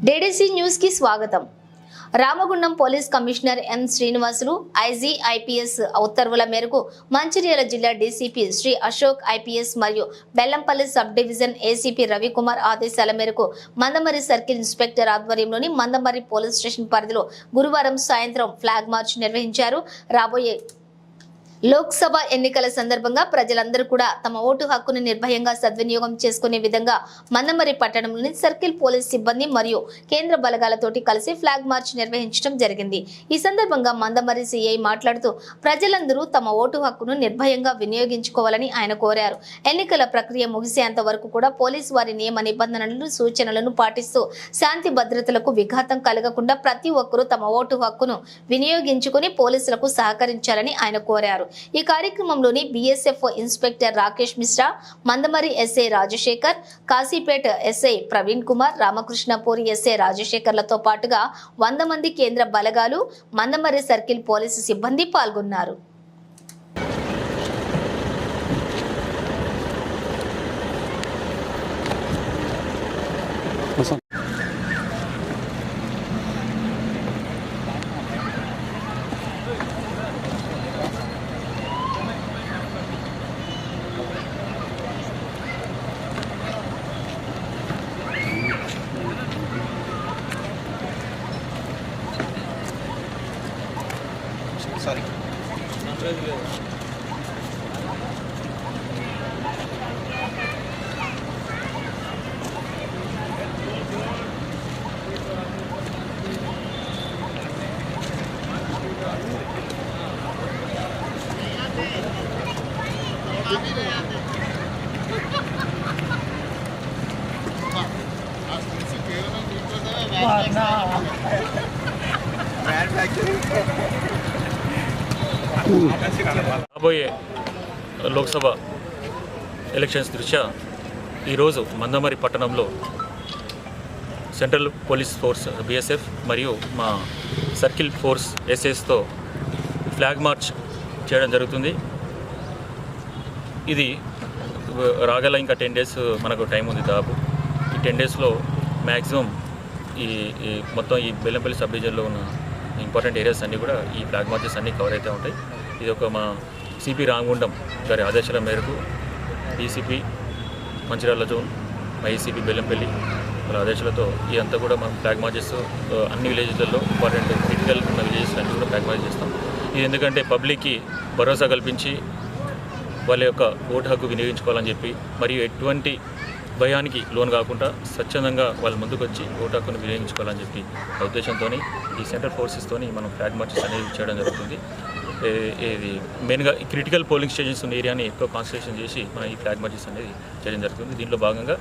డేడీసీ news కి స్వాగతం. Ramagundam police commissioner M Srinivasulu IG IPS ఉత్తర్వుల మేరకు మంచిర్యాల జిల్లా డీసీపీ శ్రీ అశోక్ ఐపీఎస్ మరియు Bellampalli sub division ACP Ravikumar ఆదేశాల మేరకు మందమర్రి సర్కిల్ ఇన్స్పెక్టర్ ఆధ్వర్యంలోని మందమర్రి పోలీస్ స్టేషన్ పరిధిలో గురువారం సాయంత్రం ఫ్లాగ్ మార్చ్ నిర్వహించారు. రాబోయే లోక్సభ ఎన్నికల సందర్భంగా ప్రజలందరూ కూడా తమ ఓటు హక్కును నిర్భయంగా సద్వినియోగం చేసుకునే విధంగా మందమర్రి పట్టణంలోని సర్కిల్ పోలీస్ సిబ్బంది మరియు కేంద్ర బలగాలతోటి కలిసి ఫ్లాగ్ మార్చ్ నిర్వహించడం జరిగింది. ఈ సందర్భంగా మందమర్రి సిఐ మాట్లాడుతూ ప్రజలందరూ తమ ఓటు హక్కును నిర్భయంగా వినియోగించుకోవాలని ఆయన కోరారు. ఎన్నికల ప్రక్రియ ముగిసేంత వరకు కూడా పోలీసు వారి నియమ నిబంధనలను సూచనలను పాటిస్తూ శాంతి భద్రతలకు విఘాతం కలగకుండా ప్రతి ఒక్కరూ తమ ఓటు హక్కును వినియోగించుకుని పోలీసులకు సహకరించాలని ఆయన కోరారు. ఈ కార్యక్రమంలోని BSF inspector Rakesh Mishra, Mandamarri SI Rajasekhar, Kasipeta SI Praveen Kumar, Ramakrishnapur SI రాజశేఖర్లతో పాటుగా 100 మంది కేంద్ర బలగాలు, మందమర్రి సర్కిల్ పోలీసు సిబ్బంది పాల్గొన్నారు. Sorry. రాబోయే లోక్సభ ఎలక్షన్స్ దృష్ట్యా ఈరోజు మందమర్రి పట్టణంలో సెంట్రల్ పోలీస్ ఫోర్స్ బీఎస్ఎఫ్ మరియు మా సర్కిల్ ఫోర్స్ ఎస్ఎస్తో ఫ్లాగ్ మార్చ్ చేయడం జరుగుతుంది. ఇది రాగల ఇంకా 10 days మనకు టైం ఉంది. దాదాపు ఈ 10 daysలో మ్యాక్సిమం ఈ మొత్తం ఈ బెల్లంపల్లి సబ్ డివిజన్లో ఉన్న ఇంపార్టెంట్ ఏరియాస్ అన్నీ కూడా ఈ ఫ్లాగ్ మార్చెస్ అన్నీ కవర్ అయితే ఉంటాయి. ఇది ఒక మా సిపి రామగుండం గారి ఆదేశాల మేరకు డీసీపీ మంచిర్యాల జోన్, మా ఏసీపీ బెల్లంపల్లి వాళ్ళ ఆదేశాలతో ఇదంతా కూడా మనం ఫ్లాగ్ మార్చెస్ అన్ని విలేజ్లలో ఇంపార్టెంట్ క్రిటికల్ ఉన్న విలేజెస్ అన్నీ కూడా ఫ్లాగ్ మార్చ్ చేస్తాం. ఇది ఎందుకంటే పబ్లిక్కి భరోసా కల్పించి వాళ్ళ యొక్క ఓటు హక్కు వినియోగించుకోవాలని చెప్పి మరియు ఎటువంటి భయానికి లోన్ కాకుండా స్వచ్ఛందంగా వాళ్ళ ముందుకు వచ్చి ఓటు హక్కును వినియోగించుకోవాలని చెప్పి ఆ ఉద్దేశంతో ఈ సెంట్రల్ ఫోర్సెస్తోని మనం ఫ్లాగ్ మార్చెస్ అనేది చేయడం జరుగుతుంది. ఇది మెయిన్గా ఈ క్రిటికల్ పోలింగ్ స్టేషన్స్ ఉన్న ఏరియాని ఎక్కువ కాన్సన్ట్రేషన్ చేసి మనం ఈ ఫ్లాగ్ మార్చెస్ అనేది చేయడం జరుగుతుంది. దీంట్లో భాగంగా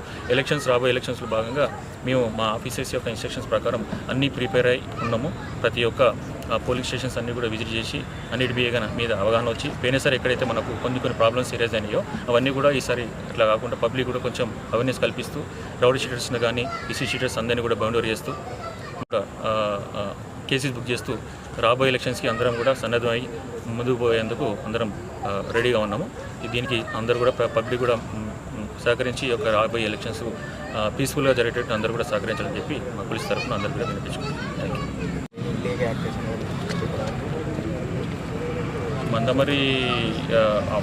రాబోయే ఎలక్షన్స్లో భాగంగా మేము మా ఆఫీసర్స్ యొక్క ఇన్స్ట్రక్షన్స్ ప్రకారం అన్నీ ప్రిపేర్ అయి ఉన్నాము. ప్రతి ఒక్క పోలింగ్ స్టేషన్స్ అన్నీ కూడా విజిట్ చేసి అన్నిటి మీద అవగాహన వచ్చి పోయినసారి ఎక్కడైతే మనకు కొన్ని ప్రాబ్లమ్స్ సీరియస్ అయినాయో అవన్నీ కూడా ఈసారి అట్లా కాకుండా పబ్లిక్ కూడా కొంచెం అవేర్నెస్ కల్పిస్తూ రౌడీ షీటర్స్ని కానీ ఈసీ షీటర్స్ అందరినీ కూడా బౌండ్ ఓవర్ చేస్తూ కేసెస్ బుక్ చేస్తూ రాబోయే ఎలక్షన్స్కి అందరం కూడా సన్నద్ధమై ముందుకు పోయేందుకు అందరం రెడీగా ఉన్నాము. దీనికి అందరూ కూడా పబ్లిక్ కూడా సహకరించి ఈ యొక్క రాబోయే ఎలక్షన్స్ పీస్ఫుల్గా జరిగేటట్టు అందరూ కూడా సహకరించాలని చెప్పి మా పోలీస్ తరఫున అందరూ కూడా వినిపించుకుంటాం. Thank you. Mandamarri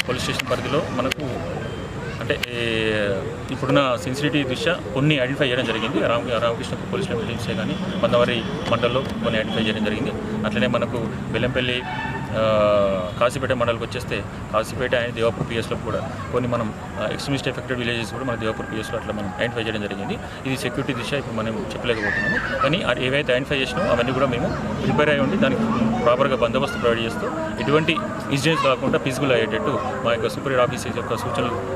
police station పరిధిలో మనకు అంటే ఇప్పుడున్న సెన్సిటివిటీ దృష్ట్యా కొన్ని ఐడెంటిఫై చేయడం జరిగింది. రామకృష్ణ పోలీస్ స్టేషన్ కానీ మందమర్రి మండలంలో కొన్ని ఐడెంటిఫై చేయడం జరిగింది. అట్లనే మనకు బెల్లంపల్లి కాశీపేట మండలికి వచ్చేస్తే కాశీపేట అండ్ దేవాపూర్ పిఎస్లో కూడా కొన్ని మనం ఎక్స్ట్రీమిస్ట్ ఎఫెక్టెడ్ విలేజెస్ కూడా మన దేవాపూర్ పిఎస్లో అట్లా మనం ఐడెంటిఫై చేయడం జరిగింది. ఇది సెక్యూరిటీ దిశ ఇప్పుడు మనం చెప్పలేకపోతున్నాము. కానీ ఏవైతే ఐడెంటిఫై చేసినామో అవన్నీ కూడా మేము ప్రిపేర్ అయ్యి ఉండి దానికి ప్రాపర్గా బందోబస్తు ప్రొవైడ్ చేస్తూ ఎటువంటి ఇన్సిడెంట్స్ కాకుండా పీస్ఫుల్ అయ్యేటట్టు మా యొక్క సూపీరియర్ ఆఫీసర్స్ యొక్క సూచనలు